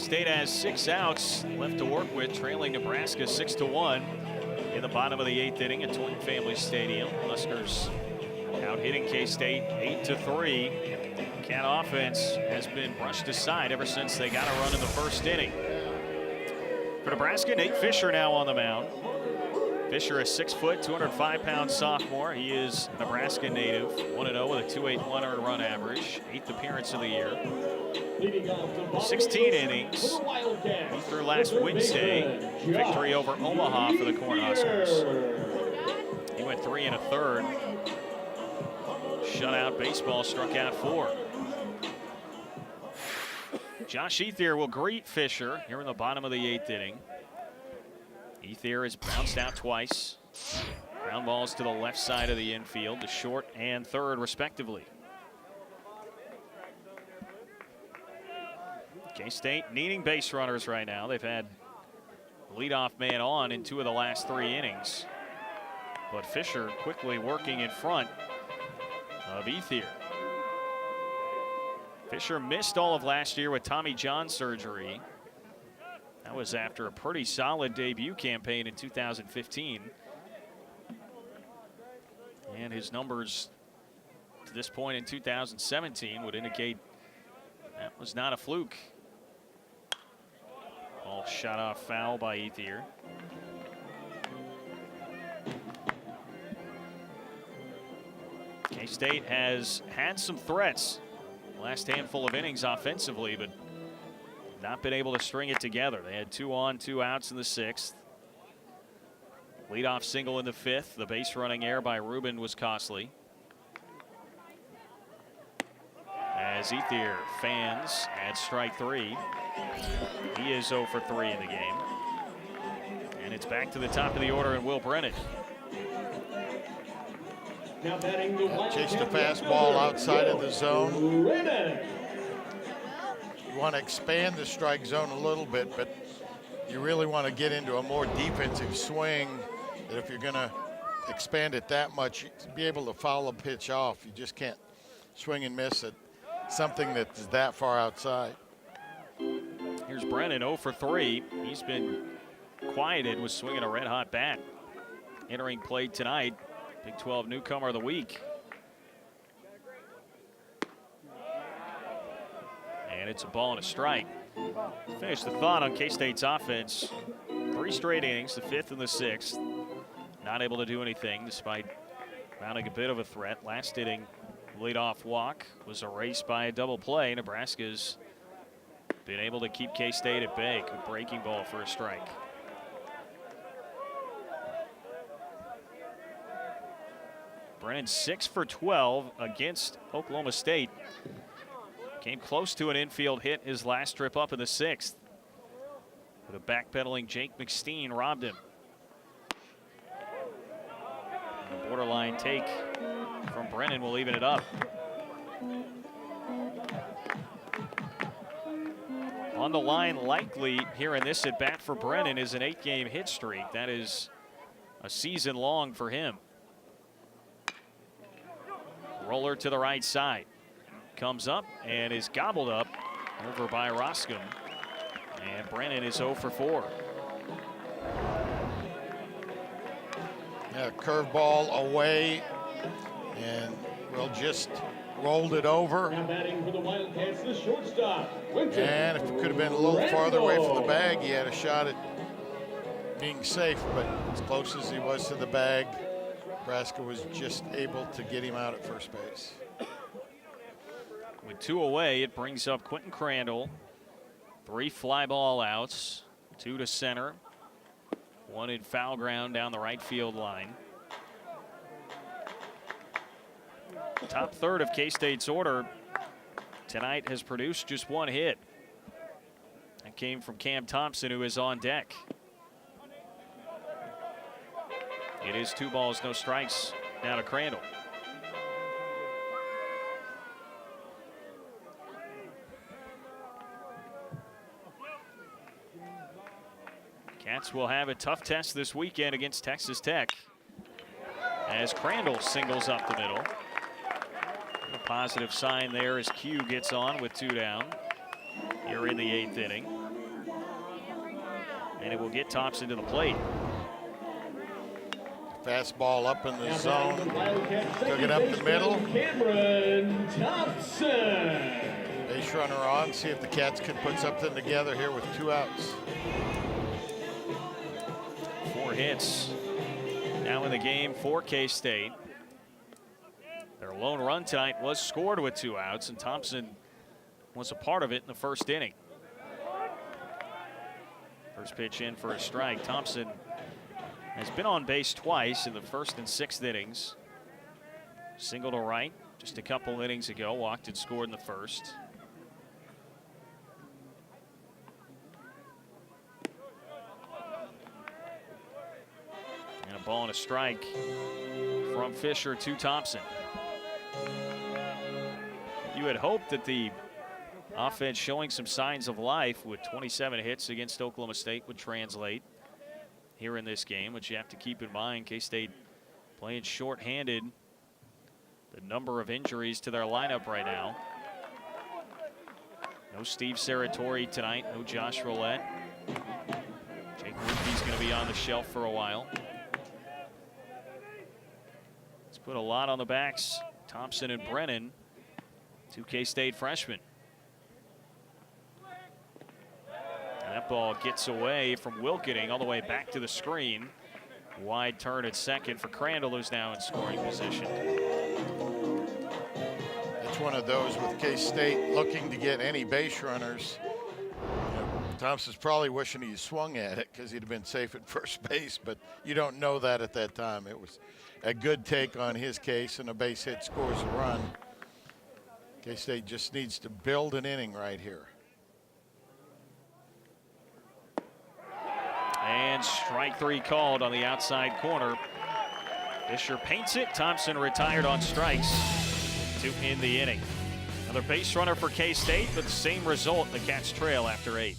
K-State has 6 outs left to work with, trailing Nebraska 6-1 in the bottom of the 8th inning at Twin Family Stadium. Huskers out hitting K-State 8-3. Cat offense has been brushed aside ever since they got a run in the first inning. For Nebraska, Nate Fisher now on the mound. Fisher, a 6 foot, 205-pound sophomore. He is a Nebraska native, 1-0 with a 2.81 earned run average, 8th appearance of the year. 16 innings. He threw last Wednesday. Victory over Omaha for the Cornhuskers. He went 3 1/3. Shutout baseball, struck out 4. Josh Ethier will greet Fisher here in the bottom of the 8th inning. Ethier has bounced out twice. Ground balls to the left side of the infield, to short and third respectively. K-State needing base runners right now. They've had leadoff man on in 2 of the last 3 innings. But Fisher quickly working in front of Ethier. Fisher missed all of last year with Tommy John surgery. That was after a pretty solid debut campaign in 2015. And his numbers to this point in 2017 would indicate that was not a fluke. Ball shot off foul by Ethier. K-State has had some threats last handful of innings offensively, but not been able to string it together. They had 2 on, 2 outs in the 6th. Leadoff single in the 5th. The base running error by Rubin was costly. As Ethier fans at strike 3. He is 0 for 3 in the game. And it's back to the top of the order and Will Brennan. Chased a fastball outside of the zone. You want to expand the strike zone a little bit, but you really want to get into a more defensive swing. That if you're going to expand it that much, to be able to foul a pitch off, you just can't swing and miss at something that's that far outside. Here's Brennan, 0 for 3. He's been quieted with swinging a red-hot bat. Entering play tonight, Big 12 newcomer of the week. And it's a ball and a strike. Finish the thought on K-State's offense. 3 straight innings, the 5th and the 6th. Not able to do anything despite mounting a bit of a threat. Last inning, leadoff walk was erased by a double play. Nebraska's been able to keep K-State at bay. Good breaking ball for a strike. Brennan 6 for 12 against Oklahoma State. Came close to an infield hit his last trip up in the 6th. But a backpedaling Jake McSteen robbed him. And a borderline take from Brennan will even it up. On the line likely here in this at bat for Brennan is an 8-game hit streak. That is a season long for him. Roller to the right side. Comes up and is gobbled up over by Roscom. And Brennan is 0 for 4. Yeah, curveball away, and Will just rolled it over. And if it could have been a little farther away from the bag, he had a shot at being safe, but as close as he was to the bag, Nebraska was just able to get him out at first base. With 2 away, it brings up Quentin Crandall. 3 fly ball outs, 2 to center, 1 in foul ground down the right field line. Top third of K-State's order tonight has produced just 1 hit. That came from Cam Thompson, who is on deck. It is 2 balls, no strikes now to Crandall. Cats will have a tough test this weekend against Texas Tech as Crandall singles up the middle. A positive sign there as Q gets on with 2 down here in the 8th inning. And it will get Thompson to the plate. Fastball up in the zone. Took it up the middle. Cameron Thompson. Base runner on. See if the Cats can put something together here with 2 outs. 4 hits now in the game for K-State. Their lone run tonight was scored with 2 outs, and Thompson was a part of it in the first inning. First pitch in for a strike. Thompson has been on base twice in the first and 6th innings. Single to right just a couple innings ago. Walked and scored in the first. And a ball and a strike from Fisher to Thompson. You had hoped that the offense showing some signs of life with 27 hits against Oklahoma State would translate here in this game, which you have to keep in mind. K-State playing shorthanded. The number of injuries to their lineup right now. No Steve Saratori tonight, no Josh Roulette. Jake Wimpy's going to be on the shelf for a while. It's put a lot on the backs. Thompson and Brennan, 2 K-State freshmen. That ball gets away from Wilkening all the way back to the screen. Wide turn at second for Crandall, who's now in scoring position. It's one of those with K-State looking to get any base runners. Thompson's probably wishing he swung at it because he'd have been safe at first base, but you don't know that at that time. It was a good take on his case, and a base hit scores a run. K-State just needs to build an inning right here. And strike 3 called on the outside corner. Fisher paints it. Thompson retired on strikes to end the inning. Another base runner for K-State, but the same result. The Cats trail after 8.